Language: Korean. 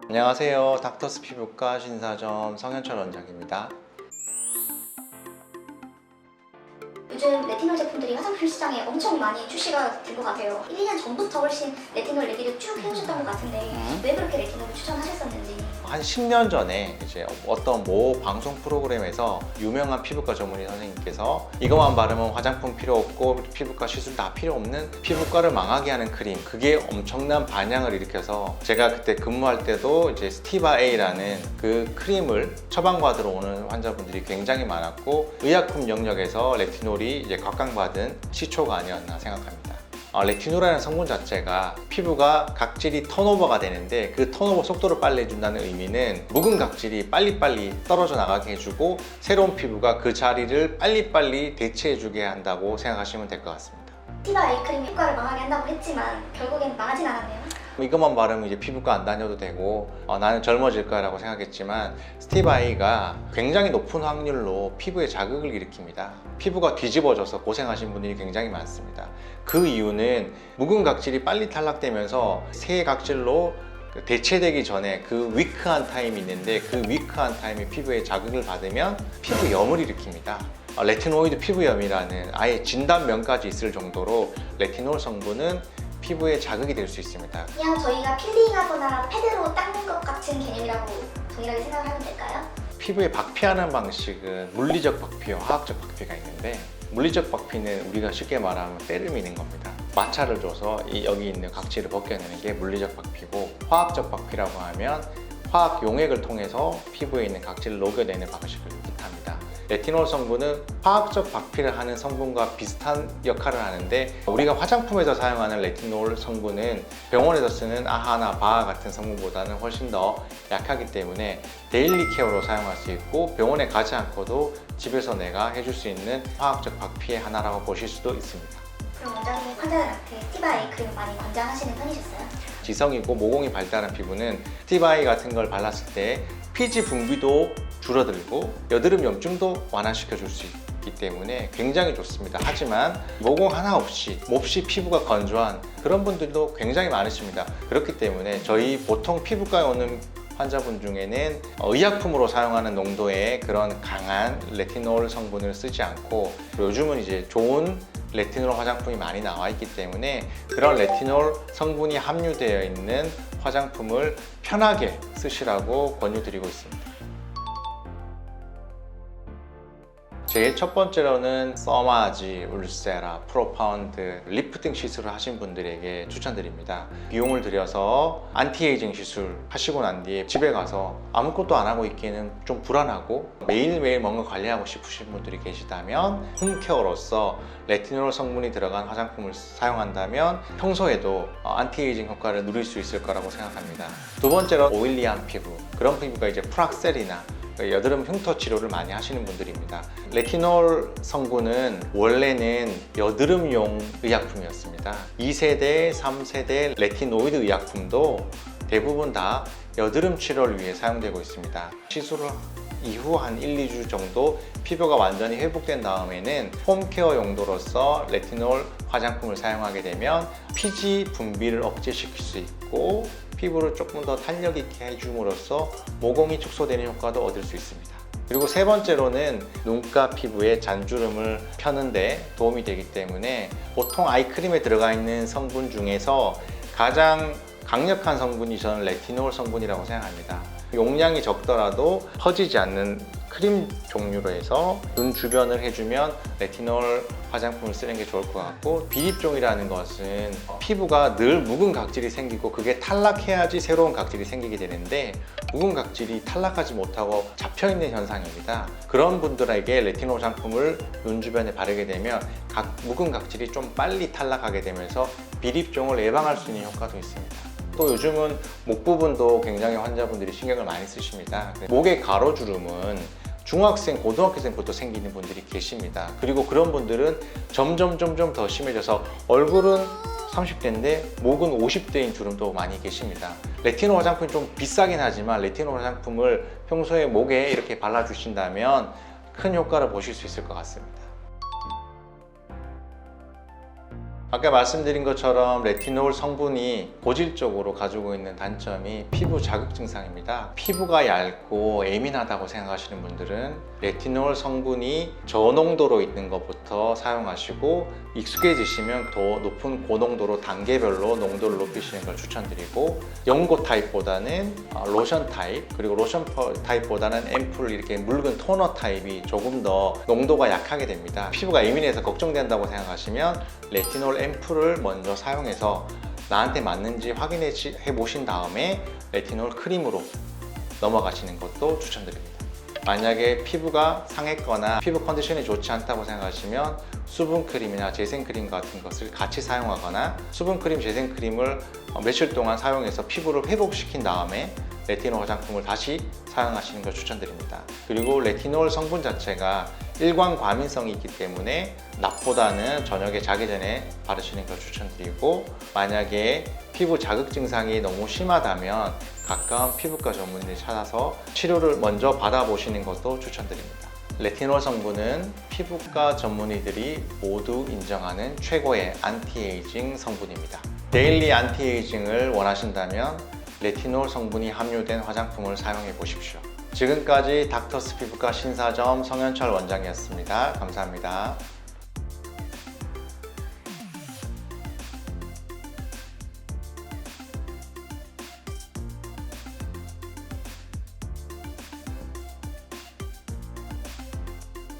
안녕하세요. 닥터스 피부과 신사점 성현철 원장입니다. 요즘 레티놀 제품들이 화장품 시장에 엄청 많이 출시가 된 것 같아요. 1, 2년 전부터 훨씬 레티놀 얘기를 쭉 해오셨던 것 같은데 왜 그렇게 레티놀을 추천하셨었는지. 한 10년 전에 이제 어떤 모 방송 프로그램에서 유명한 피부과 전문의 선생님께서 이것만 바르면 화장품 필요 없고 피부과 시술 다 필요 없는 피부과를 망하게 하는 크림, 그게 엄청난 반향을 일으켜서 제가 그때 근무할 때도 이제 스티바 A라는 그 크림을 처방받으러 오는 환자분들이 굉장히 많았고 의약품 영역에서 레티놀이 이제 각광받은 시초가 아니었나 생각합니다. 레티놀이라는 성분 자체가 피부가 각질이 턴오버가 되는데 그 턴오버 속도를 빨리 해준다는 의미는 묵은 각질이 빨리빨리 떨어져 나가게 해주고 새로운 피부가 그 자리를 빨리빨리 대체해주게 한다고 생각하시면 될 것 같습니다. 스티바 A 크림이 효과를 망하게 한다고 했지만 결국엔 망하진 않았네요. 이것만 바르면 이제 피부과 안 다녀도 되고 나는 젊어질 거라고 생각했지만 스티바 A가 굉장히 높은 확률로 피부에 자극을 일으킵니다. 피부가 뒤집어져서 고생하신 분들이 굉장히 많습니다. 그 이유는 묵은 각질이 빨리 탈락되면서 새 각질로 대체되기 전에 그 위크한 타임이 있는데 그 위크한 타임이 피부에 자극을 받으면 피부염을 일으킵니다. 레티노이드 피부염이라는 아예 진단명까지 있을 정도로 레티놀 성분은 피부에 자극이 될 수 있습니다. 그냥 저희가 필링하거나 패드로 닦는 것 같은 개념이라고 동일하게 생각하면 될까요? 피부에 박피하는 방식은 물리적 박피와 화학적 박피가 있는데 물리적 박피는 우리가 쉽게 말하면 때를 미는 겁니다. 마찰을 줘서 여기 있는 각질을 벗겨내는 게 물리적 박피고, 화학적 박피라고 하면 화학 용액을 통해서 피부에 있는 각질을 녹여내는 방식을 뜻합니다. 레티놀 성분은 화학적 박피를 하는 성분과 비슷한 역할을 하는데 우리가 화장품에서 사용하는 레티놀 성분은 병원에서 쓰는 아하나 바하 같은 성분보다는 훨씬 더 약하기 때문에 데일리 케어로 사용할 수 있고 병원에 가지 않고도 집에서 내가 해줄 수 있는 화학적 박피의 하나라고 보실 수도 있습니다. 그럼 원장님 환자들한테 스티바 A 크림 많이 권장하시는 편이셨어요? 지성이고 모공이 발달한 피부는 스티바 A 같은 걸 발랐을 때 피지 분비도 줄어들고 여드름 염증도 완화시켜 줄 수 있기 때문에 굉장히 좋습니다. 하지만 모공 하나 없이 몹시 피부가 건조한 그런 분들도 굉장히 많으십니다. 그렇기 때문에 저희 보통 피부과에 오는 환자분 중에는 의약품으로 사용하는 농도의 그런 강한 레티놀 성분을 쓰지 않고 요즘은 이제 좋은 레티놀 화장품이 많이 나와 있기 때문에 그런 레티놀 성분이 함유되어 있는 화장품을 편하게 쓰시라고 권유드리고 있습니다. 제일 첫 번째로는 써마지, 울세라, 프로파운드, 리프팅 시술을 하신 분들에게 추천드립니다. 비용을 들여서 안티에이징 시술 하시고 난 뒤에 집에 가서 아무것도 안 하고 있기에는 좀 불안하고 매일매일 뭔가 관리하고 싶으신 분들이 계시다면 홈케어로서 레티놀 성분이 들어간 화장품을 사용한다면 평소에도 안티에이징 효과를 누릴 수 있을 거라고 생각합니다. 두 번째로 오일리한 피부, 그런 피부가 이제 프락셀이나 여드름 흉터 치료를 많이 하시는 분들입니다. 레티놀 성분은 원래는 여드름용 의약품이었습니다. 2세대, 3세대 레티노이드 의약품도 대부분 다 여드름 치료를 위해 사용되고 있습니다. 시술을 이후 한 1, 2주 정도 피부가 완전히 회복된 다음에는 홈케어 용도로서 레티놀 화장품을 사용하게 되면 피지 분비를 억제시킬 수 있고 피부를 조금 더 탄력 있게 해줌으로써 모공이 축소되는 효과도 얻을 수 있습니다. 그리고 세 번째로는 눈가 피부에 잔주름을 펴는데 도움이 되기 때문에 보통 아이크림에 들어가 있는 성분 중에서 가장 강력한 성분이 저는 레티놀 성분이라고 생각합니다. 용량이 적더라도 퍼지지 않는 크림 종류로 해서 눈 주변을 해주면 레티놀 화장품을 쓰는 게 좋을 것 같고, 비립종이라는 것은 피부가 늘 묵은 각질이 생기고 그게 탈락해야지 새로운 각질이 생기게 되는데 묵은 각질이 탈락하지 못하고 잡혀있는 현상입니다. 그런 분들에게 레티놀 화장품을 눈 주변에 바르게 되면 묵은 각질이 좀 빨리 탈락하게 되면서 비립종을 예방할 수 있는 효과도 있습니다. 또 요즘은 목 부분도 굉장히 환자분들이 신경을 많이 쓰십니다. 목의 가로주름은 중학생, 고등학생부터 생기는 분들이 계십니다. 그리고 그런 분들은 점점 더 심해져서 얼굴은 30대인데 목은 50대인 주름도 많이 계십니다. 레티놀 화장품이 좀 비싸긴 하지만 레티놀 화장품을 평소에 목에 이렇게 발라주신다면 큰 효과를 보실 수 있을 것 같습니다. 아까 말씀드린 것처럼 레티놀 성분이 고질적으로 가지고 있는 단점이 피부 자극 증상입니다. 피부가 얇고 예민하다고 생각하시는 분들은 레티놀 성분이 저농도로 있는 것부터 사용하시고 익숙해지시면 더 높은 고농도로 단계별로 농도를 높이시는 걸 추천드리고, 연고 타입보다는 로션 타입, 그리고 로션 타입보다는 앰플 이렇게 묽은 토너 타입이 조금 더 농도가 약하게 됩니다. 피부가 예민해서 걱정된다고 생각하시면 레티놀 앰플을 먼저 사용해서 나한테 맞는지 확인해 보신 다음에 레티놀 크림으로 넘어가시는 것도 추천드립니다. 만약에 피부가 상했거나 피부 컨디션이 좋지 않다고 생각하시면 수분크림이나 재생크림 같은 것을 같이 사용하거나, 수분크림, 재생크림을 며칠 동안 사용해서 피부를 회복시킨 다음에 레티놀 화장품을 다시 사용하시는 걸 추천드립니다. 그리고 레티놀 성분 자체가 일광과민성이 있기 때문에 낮보다는 저녁에 자기 전에 바르시는 걸 추천드리고, 만약에 피부 자극 증상이 너무 심하다면 가까운 피부과 전문의를 찾아서 치료를 먼저 받아보시는 것도 추천드립니다. 레티놀 성분은 피부과 전문의들이 모두 인정하는 최고의 안티에이징 성분입니다. 데일리 안티에이징을 원하신다면 레티놀 성분이 함유된 화장품을 사용해 보십시오. 지금까지 닥터스 피부과 신사점 성현철 원장이었습니다. 감사합니다.